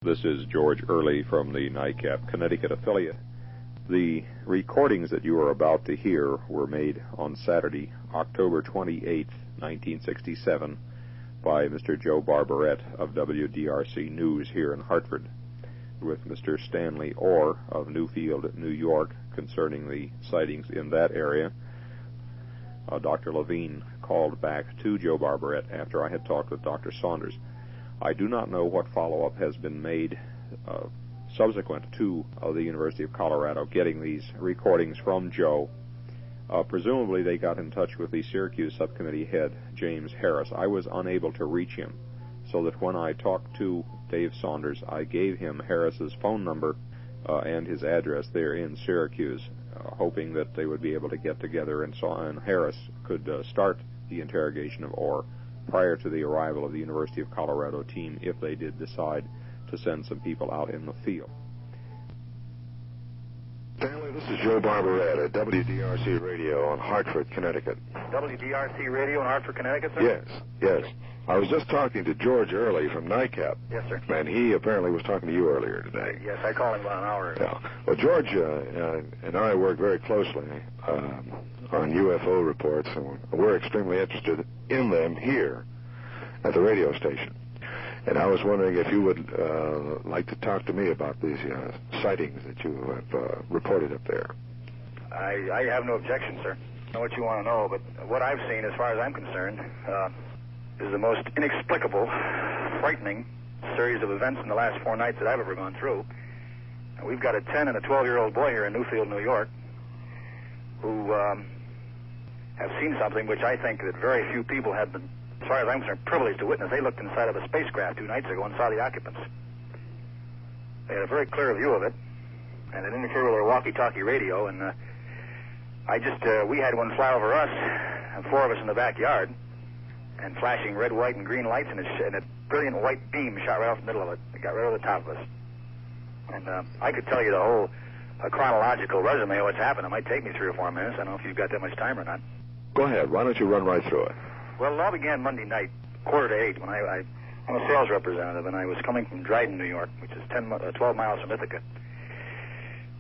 This is George Earley from the NICAP Connecticut affiliate. The recordings that you are about to hear were made on Saturday, October 28, 1967, by Mr. Joe Barbarette of WDRC News here in Hartford, with Mr. Stanley Orr of Neufield, New York, concerning the sightings in that area. Dr. Levine called back to Joe Barbarette after I had talked with Dr. Saunders. I do not know what follow-up has been made subsequent to the University of Colorado getting these recordings from Joe. Presumably they got in touch with the Syracuse subcommittee head, James Harris. I was unable to reach him, so that when I talked to Dave Saunders, I gave him Harris's phone number and his address there in Syracuse, hoping that they would be able to get together and Harris could start the interrogation of Orr prior to the arrival of the University of Colorado team, if they did decide to send some people out in the field. Stanley, this is Joe Barbarette at WDRC Radio on Hartford, Connecticut. WDRC Radio in Hartford, Connecticut, sir? Yes. I was just talking to George Earley from NICAP. Yes, sir. And he apparently was talking to you earlier today. Yes, I called him about an hour ago. Yeah. Well, George and I work very closely on UFO reports, and we're extremely interested in them here at the radio station. And I was wondering if you would like to talk to me about these sightings that you have reported up there. I have no objection, sir. I know what you want to know, but what I've seen, as far as I'm concerned, is the most inexplicable, frightening series of events in the last 4 nights that I've ever gone through. And we've got a 10 and a 12-year-old boy here in Neufield, New York, who have seen something which I think that very few people have been, as far as I'm concerned, privileged to witness. They looked inside of a spacecraft 2 nights ago and saw the occupants. They had a very clear view of it, and it interfered with our walkie-talkie radio, and we had one fly over us, and 4 of us in the backyard, and flashing red, white, and green lights, and a brilliant white beam shot right off the middle of it. It got right over the top of us. And I could tell you the whole chronological resume of what's happened. It might take me 3 or 4 minutes. I don't know if you've got that much time or not. Go ahead. Why don't you run right through it? Well, it all began Monday night, 7:45, when I'm a sales representative, and I was coming from Dryden, New York, which is 12 miles from Ithaca.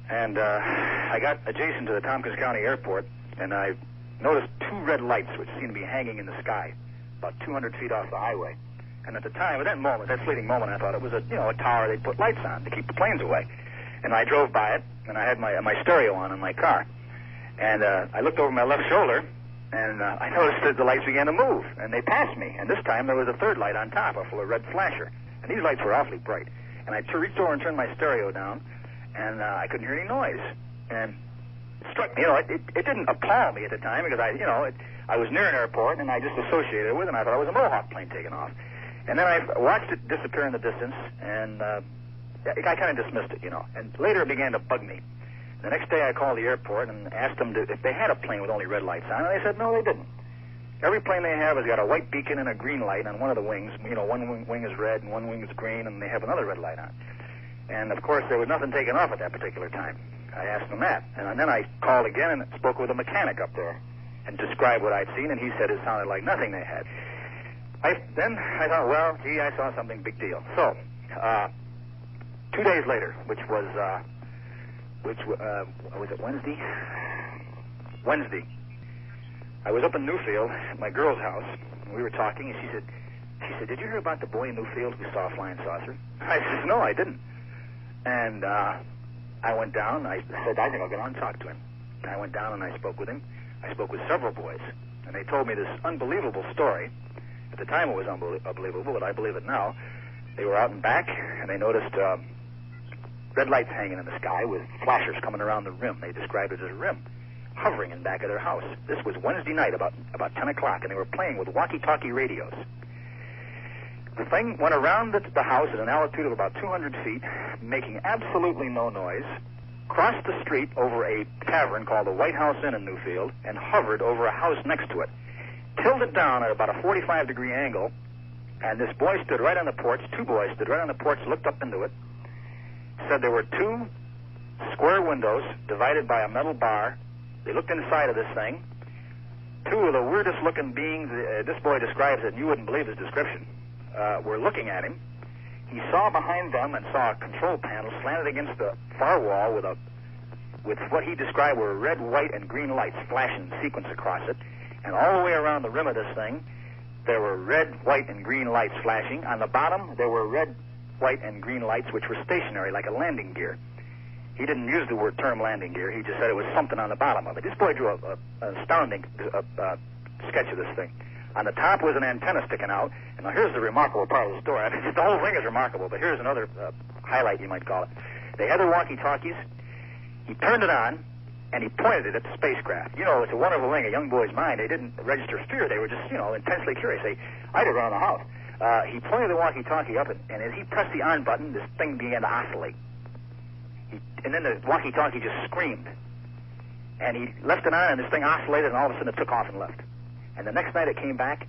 And I got adjacent to the Tompkins County Airport, and I noticed 2 red lights which seemed to be hanging in the sky, about 200 feet off the highway. And at the time, at that fleeting moment, I thought it was a tower they'd put lights on to keep the planes away. And I drove by it, and I had my stereo on in my car. And I looked over my left shoulder, and I noticed that the lights began to move, and they passed me. And this time there was a 3rd light on top, a red flasher. And these lights were awfully bright. And I reached over and turned my stereo down, and I couldn't hear any noise. And it struck me, it didn't appall me at the time, because I was near an airport, and I just associated it with it, and I thought it was a Mohawk plane taking off. And then I watched it disappear in the distance, and I kind of dismissed it, And later it began to bug me. The next day I called the airport and asked them if they had a plane with only red lights on, and they said no, they didn't. Every plane they have has got a white beacon and a green light on one of the wings. One wing is red and one wing is green, and they have another red light on. And, of course, there was nothing taken off at that particular time. I asked them that. And then I called again and spoke with a mechanic up there and described what I'd seen, and he said it sounded like nothing they had. Then I thought, well, gee, I saw something big deal. So, 2 days later, was it Wednesday? Wednesday. I was up in Neufield at my girl's house, and we were talking, and she said, did you hear about the boy in Neufield who saw a flying saucer? I said, no, I didn't. And I went down, and I said, I think I'll get on and talk to him. And I went down and I spoke with him. I spoke with several boys, and they told me this unbelievable story. At the time it was unbelievable, but I believe it now. They were out and back, and they noticed red lights hanging in the sky with flashers coming around the rim. They described it as a rim, hovering in back of their house. This was Wednesday night, about 10 o'clock, and they were playing with walkie-talkie radios. The thing went around the house at an altitude of about 200 feet, making absolutely no noise, crossed the street over a tavern called the White House Inn in Neufield, and hovered over a house next to it, tilted down at about a 45-degree angle, and this boy stood right on the porch, 2 boys stood right on the porch, looked up into it, said there were 2 square windows divided by a metal bar. They looked inside of this thing. 2 of the weirdest-looking beings, this boy describes it, and you wouldn't believe his description, were looking at him. he saw behind them and saw a control panel slanted against the far wall with what he described were red, white, and green lights flashing in sequence across it. And all the way around the rim of this thing, there were red, white, and green lights flashing. On the bottom, there were red, white, and green lights which were stationary, like a landing gear. He didn't use the term landing gear. He just said it was something on the bottom of it. This boy drew an astounding sketch of this thing. On the top was an antenna sticking out. And now here's the remarkable part of the story. I mean, the whole thing is remarkable, but here's another highlight, you might call it. They had their walkie-talkies. He turned it on, and he pointed it at the spacecraft. You know, it's a wonderful thing, a young boy's mind. They didn't register fear. They were just, intensely curious. I'd have run around the house. He pointed the walkie-talkie up, and as he pressed the on button, this thing began to oscillate. And then the walkie-talkie just screamed. And he left it on, and this thing oscillated, and all of a sudden it took off and left. And the next night it came back.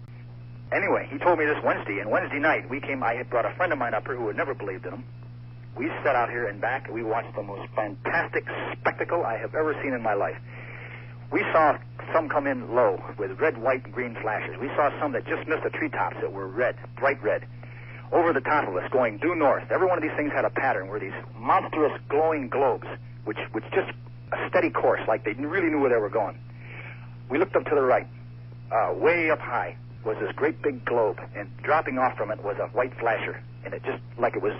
Anyway, he told me this Wednesday, and Wednesday night I had brought a friend of mine up here who had never believed in him. We sat out here and back, and we watched the most fantastic spectacle I have ever seen in my life. We saw some come in low with red, white, and green flashes. We saw some that just missed the treetops that were red, bright red. Over the top of us, going due north. Every one of these things had a pattern where these monstrous glowing globes, which just a steady course, like they really knew where they were going. We looked up to the right. Way up high was this great big globe, and dropping off from it was a white flasher, and it just like it was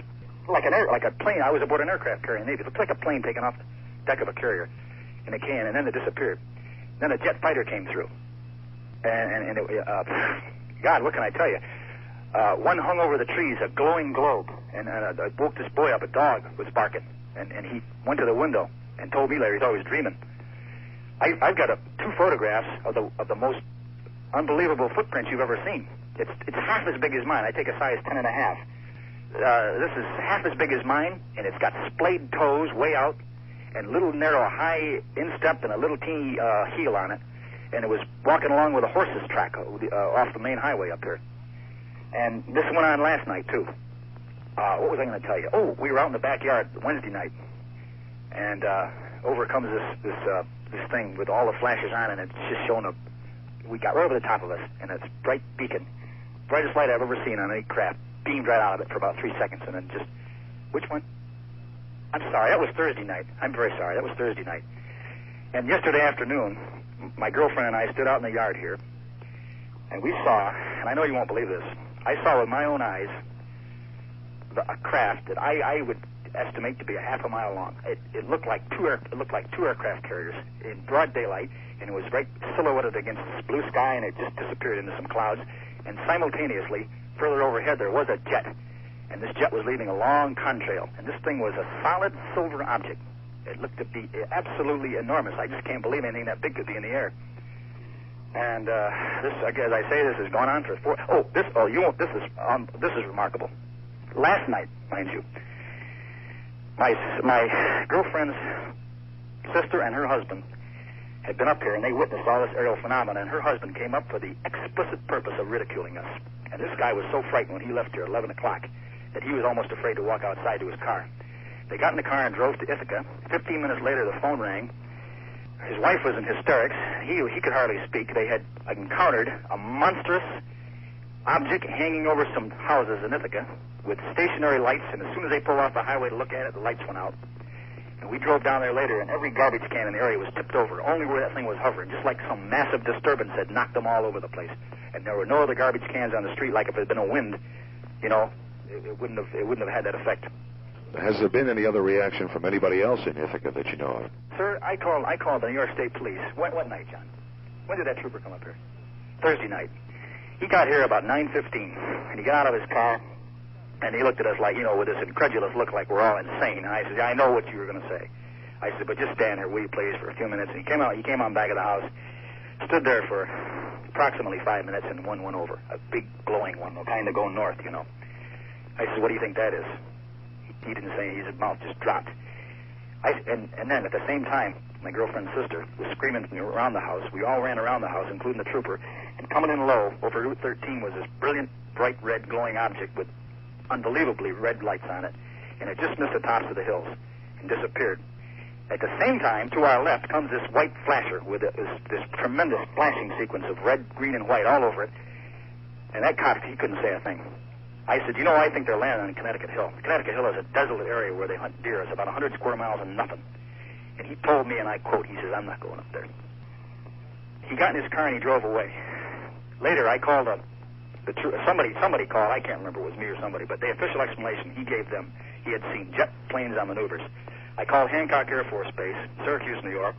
like a plane. I was aboard an aircraft carrier in the Navy. It looked like a plane taking off the deck of a carrier in a can, and then it disappeared. Then a jet fighter came through, and God, what can I tell you? One hung over the trees, a glowing globe, and I woke this boy up. A dog was barking, and he went to the window and told me later he thought he was dreaming. I've got two photographs of the most unbelievable footprints you've ever seen. It's half as big as mine. I take a size 10 and a half. This is half as big as mine, and it's got splayed toes way out, and little narrow high instep and a little teeny heel on it, and it was walking along with a horse's track off the main highway up here. And this went on last night too. What was I going to tell you? Oh, we were out in the backyard Wednesday night, and over comes this thing with all the flashes on, and it's just showing up. We got right over the top of us, and it's bright beacon, brightest light I've ever seen on any craft, beamed right out of it for about 3 seconds, and then just, which one? I'm sorry, that was Thursday night. I'm very sorry, that was Thursday night. And yesterday afternoon, my girlfriend and I stood out in the yard here, and we saw, and I know you won't believe this, I saw with my own eyes a craft that I would estimate to be a half a mile long. It looked like two aircraft carriers in broad daylight, and it was right silhouetted against this blue sky, and it just disappeared into some clouds. And simultaneously, further overhead, there was a jet, and this jet was leaving a long contrail, and this thing was a solid silver object. It looked to be absolutely enormous. I just can't believe anything that big could be in the air. And this, as I say, this has gone on for this is remarkable. Last night, mind you, my girlfriend's sister and her husband had been up here, and they witnessed all this aerial phenomena, and her husband came up for the explicit purpose of ridiculing us. And this guy was so frightened when he left here at 11 o'clock that he was almost afraid to walk outside to his car. They got in the car and drove to Ithaca. 15 minutes later, the phone rang. His wife was in hysterics. He could hardly speak. They had encountered a monstrous object hanging over some houses in Ithaca with stationary lights, and as soon as they pulled off the highway to look at it, the lights went out. And we drove down there later, and every garbage can in the area was tipped over, only where that thing was hovering, just like some massive disturbance had knocked them all over the place. And there were no other garbage cans on the street, like if it had been a wind, it wouldn't have had that effect. Has there been any other reaction from anybody else in Ithaca that you know of? Sir, I called the New York State Police. What night, John? When did that trooper come up here? Thursday night. He got here about 9:15, and he got out of his car, and he looked at us like, with this incredulous look like we're all insane. And I said, I know what you were going to say. I said, but just stand here, will you please, for a few minutes. And he came on back of the house, stood there for approximately 5 minutes, and one went over, a big glowing one, kind of going north, I said, what do you think that is? He didn't say anything. His mouth just dropped. And then at the same time, my girlfriend's sister was screaming around the house. We all ran around the house, including the trooper. And coming in low over Route 13 was this brilliant, bright red glowing object with unbelievably red lights on it. And it just missed the tops of the hills and disappeared. At the same time, to our left comes this white flasher with this tremendous flashing sequence of red, green, and white all over it. And that cop, he couldn't say a thing. I said, you know, I think they're landing on Connecticut Hill. Connecticut Hill is a desolate area where they hunt deer. It's about 100 square miles and nothing. And he told me, and I quote, he says, I'm not going up there. He got in his car and he drove away. Later, I called up somebody called, I can't remember, it was me or somebody, but the official explanation he gave them, he had seen jet planes on maneuvers. I called Hancock Air Force Base, Syracuse, New York.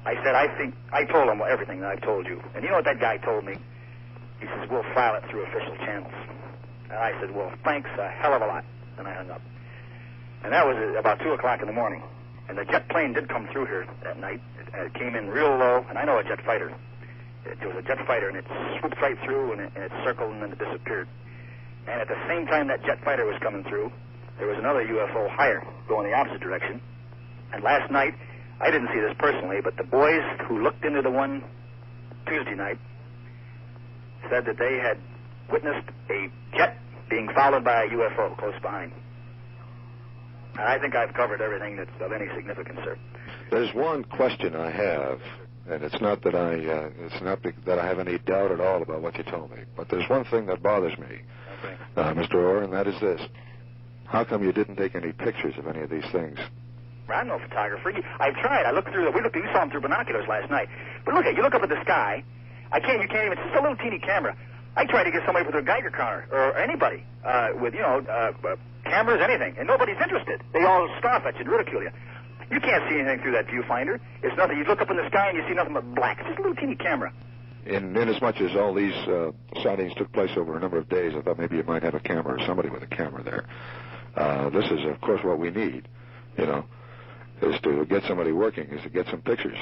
I said, I told him everything that I've told you. And you know what that guy told me? He says, we'll file it through official channels. And I said, well, thanks a hell of a lot. And I hung up. And that was about 2 o'clock in the morning. And the jet plane did come through here that night. It came in real low, and I know a jet fighter. It was a jet fighter, and it swooped right through, and it circled, and then it disappeared. And at the same time that jet fighter was coming through, there was another UFO higher, going the opposite direction. And last night, I didn't see this personally, but the boys who looked into the one Tuesday night said that they had witnessed a jet being followed by a UFO close behind. And I think I've covered everything that's of any significance, sir. There's one question I have, and it's not that I have any doubt at all about what you told me, but there's one thing that bothers me, Mr. Orr, and that is this. How come you didn't take any pictures of any of these things? I'm no photographer. I've tried. I looked through. You saw them through binoculars last night. But you look up at the sky. You can't even. It's just a little teeny camera. I tried to get somebody with a Geiger counter or anybody with cameras, anything, and nobody's interested. They all scoff at you and ridicule you. You can't see anything through that viewfinder. It's nothing. You look up in the sky and you see nothing but black. It's just a little teeny camera. In as much as all these sightings took place over a number of days, I thought maybe you might have a camera or somebody with a camera there. This is, of course, what we need, is to get somebody working, is to get some pictures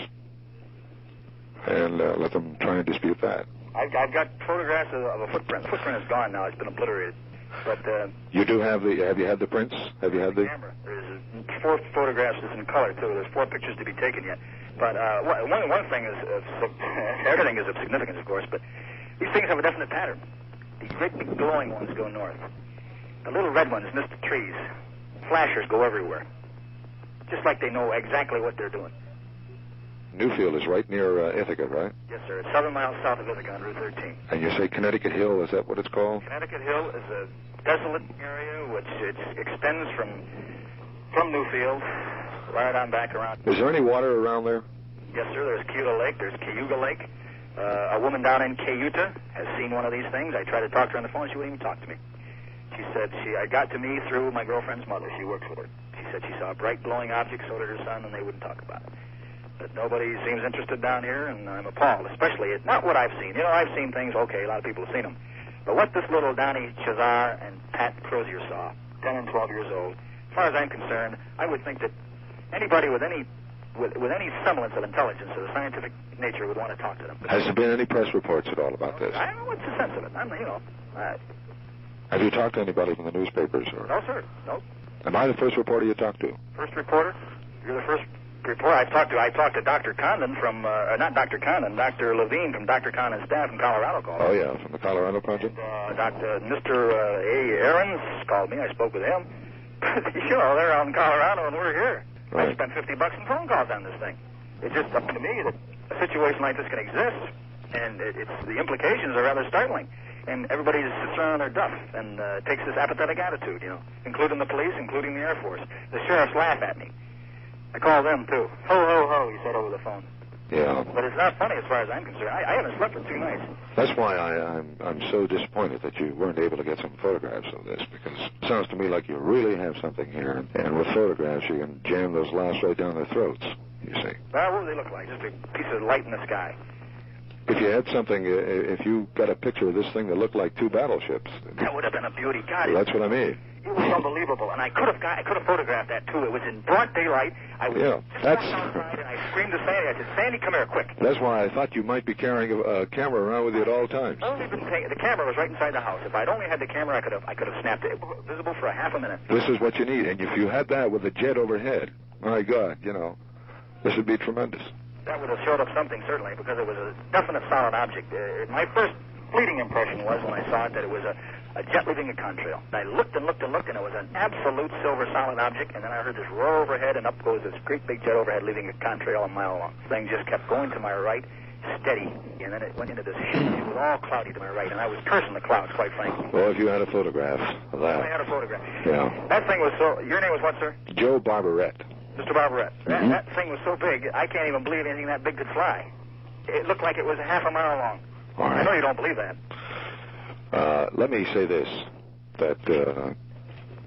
and let them try and dispute that. I've got photographs of a footprint. The footprint is gone now. It's been obliterated. But you do have have you had the prints? Have you had the camera? There's 4 photographs in color, too. There's 4 pictures to be taken yet. But one thing is, everything is of significance, of course, but these things have a definite pattern. These great big glowing ones go north. The little red ones miss the trees. Flashers go everywhere. Just like they know exactly what they're doing. Neufield is right near Ithaca, right? Yes, sir. It's 7 miles south of Ithaca on Route 13. And you say Connecticut Hill, is that what it's called? Connecticut Hill is a desolate area which it extends from Neufield right on back around. Is there any water around there? Yes, sir. There's Cayuga Lake. There's Cayuga Lake. A woman down in Cayuga has seen one of these things. I tried to talk to her on the phone. She wouldn't even talk to me. She said I got to me through my girlfriend's mother. She works with her. She said she saw a bright glowing object, so did her son, and they wouldn't talk about it. But nobody seems interested down here, and I'm appalled, especially not what I've seen. I've seen things, okay, a lot of people have seen them. But what this little Donnie Chazar and Pat Crozier saw, 10 and 12 years old, as far as I'm concerned, I would think that anybody with any semblance of intelligence of the scientific nature would want to talk to them. Has there been any press reports at all about this? I don't know what's the sense of it. Have you talked to anybody from the newspapers? Or? No, sir. No. Am I the first reporter you talked to? First reporter? You're the first reporter I talked to Dr. Condon from, not Dr. Condon, Dr. Levine from Dr. Condon's staff in Colorado called me. Oh, yeah, from the Colorado Project? Mr. A. Aarons called me. I spoke with him. They're out in Colorado and we're here. Right. I spent $50 in phone calls on this thing. It's just up to me that a situation like this can exist, and the implications are rather startling. And everybody just sits around their duff and takes this apathetic attitude, including the police, including the Air Force. The sheriffs laugh at me. I called them, too. Ho, ho, ho, he said over the phone. Yeah. But it's not funny as far as I'm concerned. I haven't slept for 2 nights. That's why I'm so disappointed that you weren't able to get some photographs of this, because it sounds to me like you really have something here, and with photographs you can jam those laughs right down their throats, you see. Well, what do they look like? Just a piece of light in the sky. If you had something, if you got a picture of this thing that looked like 2 battleships. That would have been a beauty. God, that's what I mean. It was unbelievable, and I could have photographed that too. It was in broad daylight. I was outside, and I screamed to Sandy. I said, "Sandy, come here, quick!" That's why I thought you might be carrying a camera around with you at all times. The camera was right inside the house. If I'd only had the camera, I could have snapped it. It was visible for a half a minute. This is what you need, and if you had that with a jet overhead, my God, this would be tremendous. That would have showed up something, certainly, because it was a definite solid object. My first fleeting impression was, when I saw it, that it was a jet leaving a contrail. I looked and looked and looked, and it was an absolute silver solid object, and then I heard this roar overhead, and up goes this great big jet overhead leaving a contrail a mile long. The thing just kept going to my right, steady, and then it went into this huge, it was all cloudy to my right, and I was cursing the clouds, quite frankly. Well, if you had a photograph of that. I had a photograph. Yeah. That thing was so, your name was what, sir? Joe Barbarette. Mr. Barbarette. Mm-hmm. That thing was so big, I can't even believe anything that big could fly. It looked like it was a half a mile long. All right. I know you don't believe that. Let me say this, that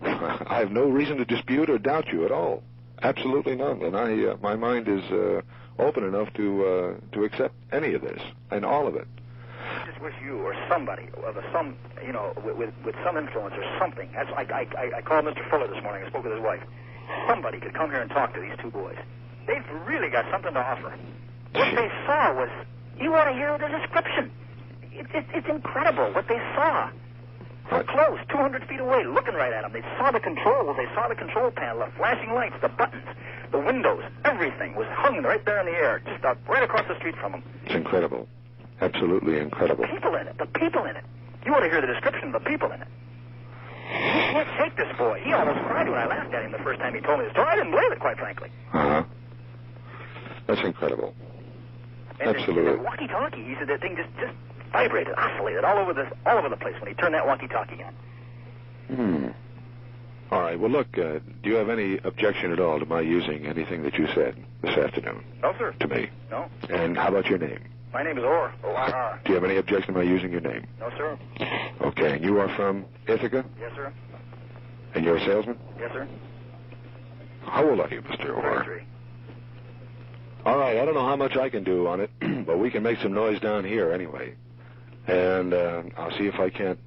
I have no reason to dispute or doubt you at all. Absolutely none. And my mind is open enough to accept any of this and all of it. I just wish you or somebody, with some influence or something. That's I called Mr. Fuller this morning. I spoke with his wife. Somebody could come here and talk to these two boys. They've really got something to offer. What they saw was, you want to hear the description. It's incredible what they saw. So close, 200 feet away, looking right at them. They saw the controls. They saw the control panel, the flashing lights, the buttons, the windows. Everything was hung right there in the air, just right across the street from them. It's incredible. Absolutely incredible. The people in it. The people in it. You want to hear the description of the people in it. You can't take this boy. He almost cried when I laughed at him the first time he told me the story. I didn't believe it, quite frankly. Uh-huh. That's incredible. And absolutely. The walkie-talkie, he said that thing just vibrated, oscillated all over the place when he turned that walkie-talkie on. All right. Well, look, do you have any objection at all to my using anything that you said this afternoon? No, sir. To me? No. And how about your name? My name is Orr, O-R-R. Do you have any objection to my using your name? No, sir. Okay. And you are from Ithaca? Yes, sir. And you're a salesman? Yes, sir. How old are you, Mr. Orr? 33. All right. I don't know how much I can do on it, but we can make some noise down here anyway. And I'll see if I can't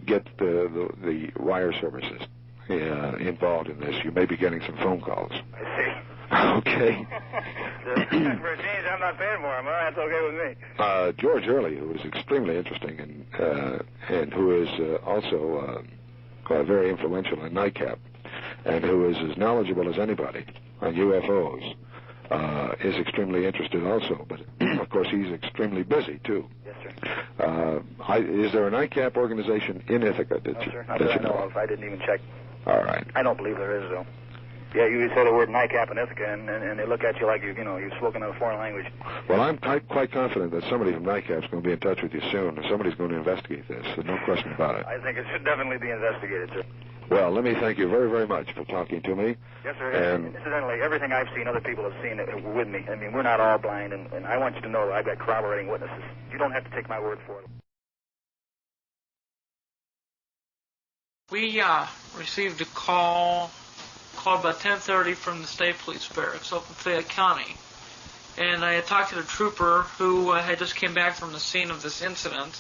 get the wire services involved in this. You may be getting some phone calls. I see. Okay. For a change, I'm not paying for them. Well, that's okay with me. George Earley, who is extremely interesting and who is also very influential in NICAP, and who is as knowledgeable as anybody on UFOs, is extremely interested also. But, of course, he's extremely busy, too. Yes, sir. Is there a NICAP organization in Ithaca? No, sir. Not that I know of. I didn't even check. All right. I don't believe there is, though. Yeah, you say the word NICAP in Ithaca, and they look at you like you've spoken a foreign language. Well, I'm quite confident that somebody from NICAP is going to be in touch with you soon, and somebody's going to investigate this. There's no question about it. I think it should definitely be investigated, sir. Well, let me thank you very, very much for talking to me. Yes, sir. And incidentally, everything I've seen, other people have seen it with me. I mean, we're not all blind, and I want you to know that I've got corroborating witnesses. You don't have to take my word for it. We received a call about 10:30 from the State Police Barracks up in Fayette County. And I had talked to the trooper who had just came back from the scene of this incident.